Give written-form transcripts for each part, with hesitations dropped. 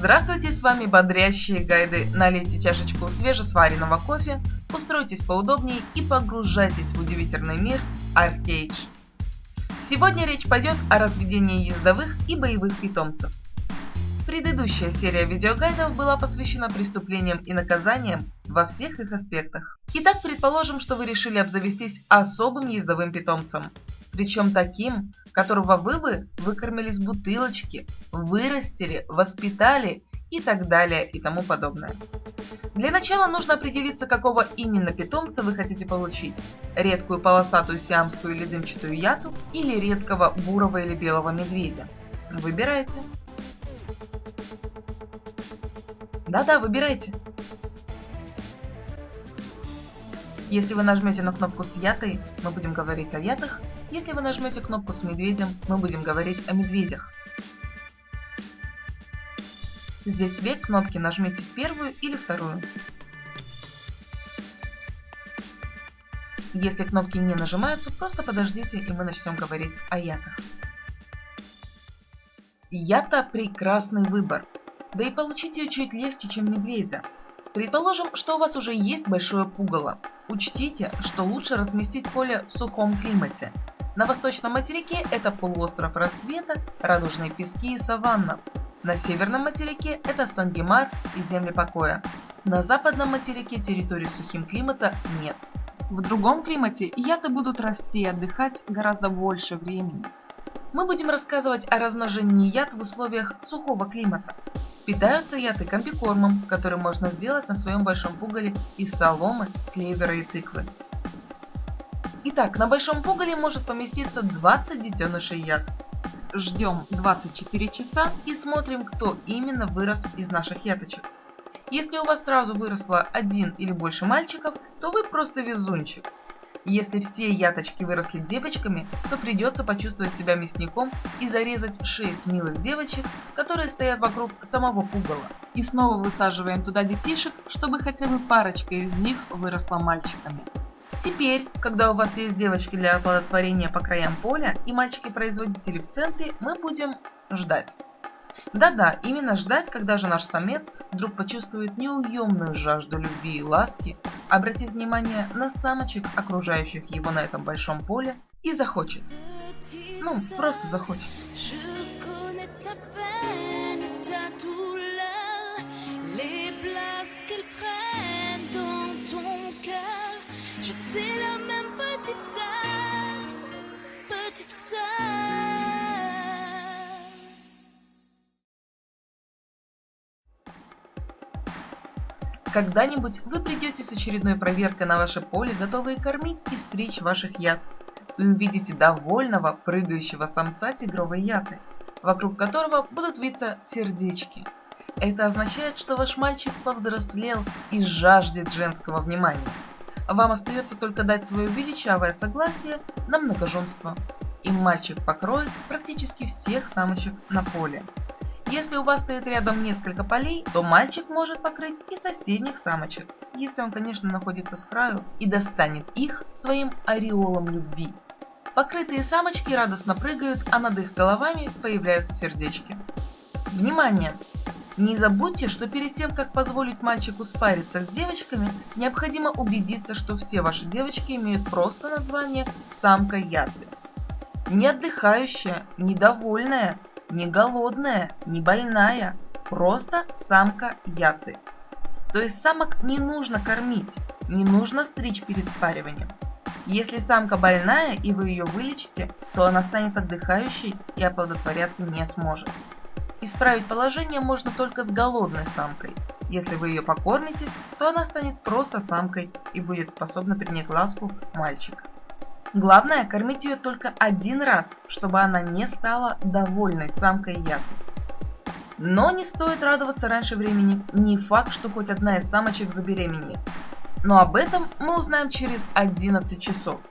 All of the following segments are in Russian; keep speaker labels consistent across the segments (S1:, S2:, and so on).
S1: Здравствуйте, с вами бодрящие гайды. Налейте чашечку свежесваренного кофе, устройтесь поудобнее и погружайтесь в удивительный мир Arcade. Сегодня речь пойдет о разведении ездовых и боевых питомцев. Предыдущая серия видеогайдов была посвящена преступлениям и наказаниям во всех их аспектах. Итак, предположим, что вы решили обзавестись особым ездовым питомцем. Причем таким, которого вы выкормили с бутылочки, вырастили, воспитали и так далее и тому подобное. Для начала нужно определиться, какого именно питомца вы хотите получить. Редкую полосатую сиамскую или дымчатую яту или редкого бурого или белого медведя. Выбирайте. Да-да, выбирайте. Если вы нажмете на кнопку с ятой, мы будем говорить о ятах. Если вы нажмете кнопку с медведем, мы будем говорить о медведях. Здесь две кнопки, нажмите первую или вторую. Если кнопки не нажимаются, просто подождите, и мы начнем говорить о ятах. Ята – прекрасный выбор. Да и получить ее чуть легче, чем медведя. Предположим, что у вас уже есть большое пугало. Учтите, что лучше разместить поле в сухом климате. На восточном материке это полуостров Рассвета, Радужные пески и саванна. На северном материке это Сангемар и земли покоя. На западном материке территорий с сухим климата нет. В другом климате яты будут расти и отдыхать гораздо больше времени. Мы будем рассказывать о размножении ят в условиях сухого климата. Питаются яты комбикормом, который можно сделать на своем большом пугале из соломы, клевера и тыквы. Итак, на большом пугале может поместиться 20 детенышей ят. Ждем 24 часа и смотрим, кто именно вырос из наших яточек. Если у вас сразу выросло один или больше мальчиков, то вы просто везунчик. Если все яточки выросли девочками, то придется почувствовать себя мясником и зарезать 6 милых девочек, которые стоят вокруг самого пугала. И снова высаживаем туда детишек, чтобы хотя бы парочка из них выросла мальчиками. Теперь, когда у вас есть девочки для оплодотворения по краям поля и мальчики-производители в центре, мы будем ждать. Да-да, именно ждать, когда же наш самец вдруг почувствует неуемную жажду любви и ласки, обратит внимание на самочек, окружающих его на этом большом поле, и захочет. Ну, просто захочет. Когда-нибудь вы придете с очередной проверкой на ваше поле, готовые кормить и стричь ваших ят. Вы увидите довольного, прыгающего самца тигровой яты, вокруг которого будут виться сердечки. Это означает, что ваш мальчик повзрослел и жаждет женского внимания. Вам остается только дать свое величавое согласие на многоженство, и мальчик покроет практически всех самочек на поле. Если у вас стоит рядом несколько полей, то мальчик может покрыть и соседних самочек, если он, конечно, находится с краю и достанет их своим ореолом любви. Покрытые самочки радостно прыгают, а над их головами появляются сердечки. Внимание! Не забудьте, что перед тем, как позволить мальчику спариться с девочками, необходимо убедиться, что все ваши девочки имеют просто название «самка яты». Не отдыхающая, недовольная, не голодная, не больная, просто самка яты. То есть самок не нужно кормить, не нужно стричь перед спариванием. Если самка больная и вы ее вылечите, то она станет отдыхающей и оплодотворяться не сможет. Исправить положение можно только с голодной самкой. Если вы ее покормите, то она станет просто самкой и будет способна принять ласку мальчика. Главное, кормить ее только один раз, чтобы она не стала довольной самкой яты. Но не стоит радоваться раньше времени, не факт, что хоть одна из самочек забеременеет. Но об этом мы узнаем через 11 часов.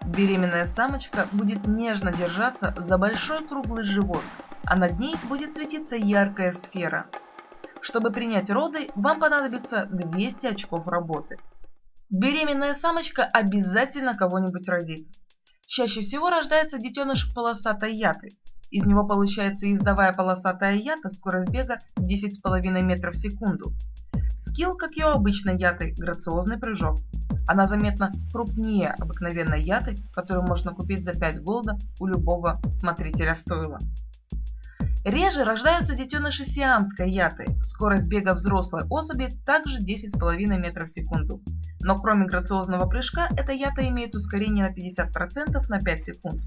S1: Беременная самочка будет нежно держаться за большой круглый живот, а над ней будет светиться яркая сфера. Чтобы принять роды, вам понадобится 200 очков работы. Беременная самочка обязательно кого-нибудь родит. Чаще всего рождается детеныш полосатой яты. Из него получается ездовая полосатая ята, скорость бега 10,5 метров в секунду. Скилл, как и у обычной яты, грациозный прыжок. Она заметно крупнее обыкновенной яты, которую можно купить за 5 голда у любого смотрителя стойла. Реже рождаются детеныши сиамской яты. Скорость бега взрослой особи также 10,5 метров в секунду. Но кроме грациозного прыжка, эта ята имеет ускорение на 50% на 5 секунд.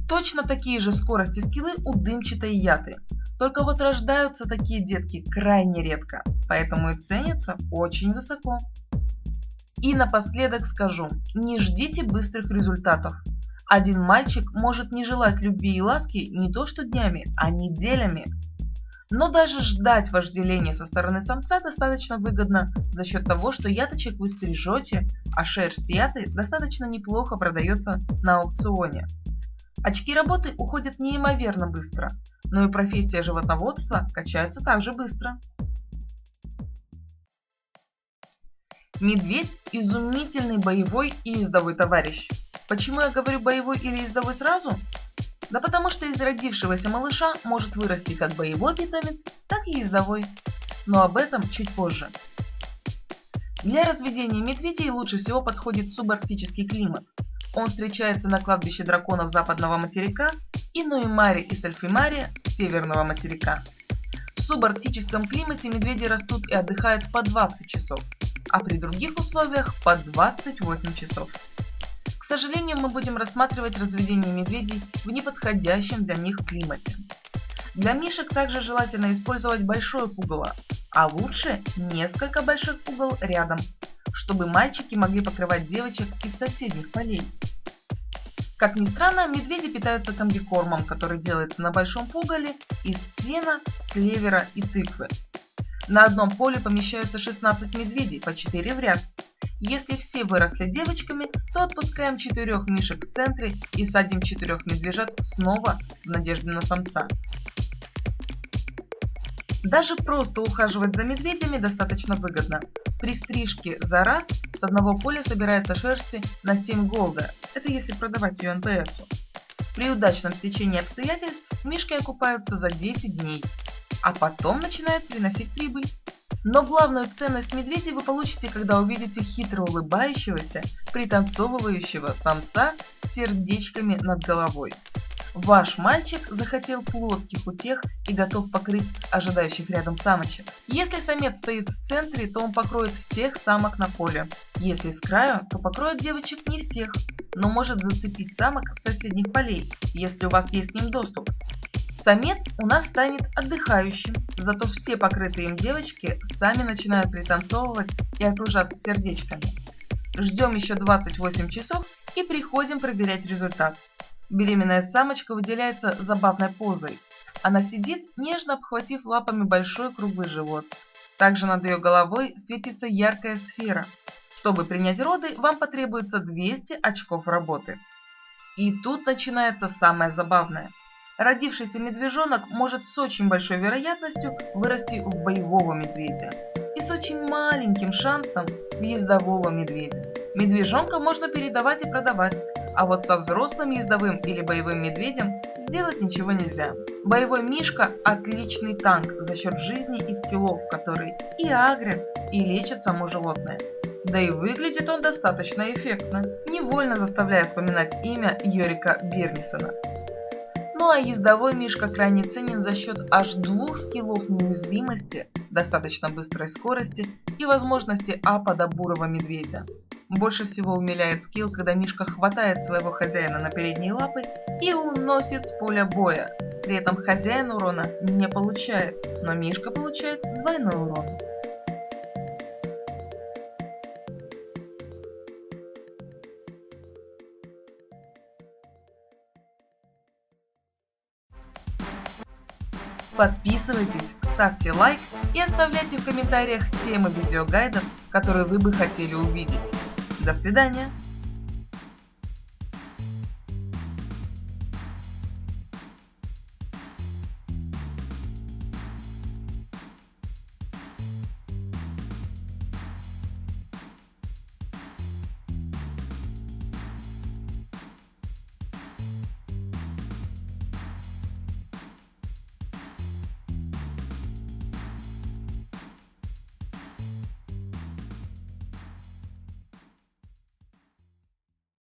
S1: Точно такие же скорости скиллы у дымчатой яты. Только вот рождаются такие детки крайне редко, поэтому и ценятся очень высоко. И напоследок скажу, не ждите быстрых результатов. Один мальчик может не желать любви и ласки не то что днями, а неделями. Но даже ждать вожделения со стороны самца достаточно выгодно за счет того, что яточек вы стрижете, а шерсть яты достаточно неплохо продается на аукционе. Очки работы уходят неимоверно быстро, но и профессия животноводства качается также быстро. Медведь – изумительный боевой и ездовой товарищ. Почему я говорю боевой или ездовой сразу? Да потому что из родившегося малыша может вырасти как боевой питомец, так и ездовой. Но об этом чуть позже. Для разведения медведей лучше всего подходит субарктический климат. Он встречается на кладбище драконов западного материка и Нуимари и Сальфимари северного материка. В субарктическом климате медведи растут и отдыхают по 20 часов, а при других условиях по 28 часов. К сожалению, мы будем рассматривать разведение медведей в неподходящем для них климате. Для мишек также желательно использовать большое пугало, а лучше несколько больших пугал рядом, чтобы мальчики могли покрывать девочек из соседних полей. Как ни странно, медведи питаются комбикормом, который делается на большом пугале из сена, клевера и тыквы. На одном поле помещаются 16 медведей, по 4 в ряд. Если все выросли девочками, то отпускаем 4 мишек в центре и садим 4 медвежат снова в надежде на самца. Даже просто ухаживать за медведями достаточно выгодно. При стрижке за раз с одного поля собирается шерсти на 7 голда, это если продавать ее НПСу. При удачном стечении обстоятельств мишки окупаются за 10 дней, а потом начинают приносить прибыль. Но главную ценность медведей вы получите, когда увидите хитро улыбающегося, пританцовывающего самца с сердечками над головой. Ваш мальчик захотел плотских утех и готов покрыть ожидающих рядом самочек. Если самец стоит в центре, то он покроет всех самок на поле. Если с краю, то покроет девочек не всех, но может зацепить самок с соседних полей, если у вас есть к ним доступ. Самец у нас станет отдыхающим, зато все покрытые им девочки сами начинают пританцовывать и окружаться сердечками. Ждем еще 28 часов и приходим проверять результат. Беременная самочка выделяется забавной позой. Она сидит, нежно обхватив лапами большой круглый живот. Также над ее головой светится яркая сфера. Чтобы принять роды, вам потребуется 200 очков работы. И тут начинается самое забавное. Родившийся медвежонок может с очень большой вероятностью вырасти в боевого медведя и с очень маленьким шансом в ездового медведя. Медвежонка можно передавать и продавать, а вот со взрослым ездовым или боевым медведем сделать ничего нельзя. Боевой мишка – отличный танк за счет жизни и скиллов, которые и агрят, и лечат само животное. Да и выглядит он достаточно эффектно, невольно заставляя вспоминать имя Йорика Бирнисона. Ну а ездовой мишка крайне ценен за счет аж 2 скиллов неуязвимости, достаточно быстрой скорости и возможности апа до бурого медведя. Больше всего умиляет скилл, когда мишка хватает своего хозяина на передние лапы и уносит с поля боя. При этом хозяин урона не получает, но мишка получает двойной урон. Подписывайтесь, ставьте лайк и оставляйте в комментариях темы видеогайдов, которые вы бы хотели увидеть. До свидания!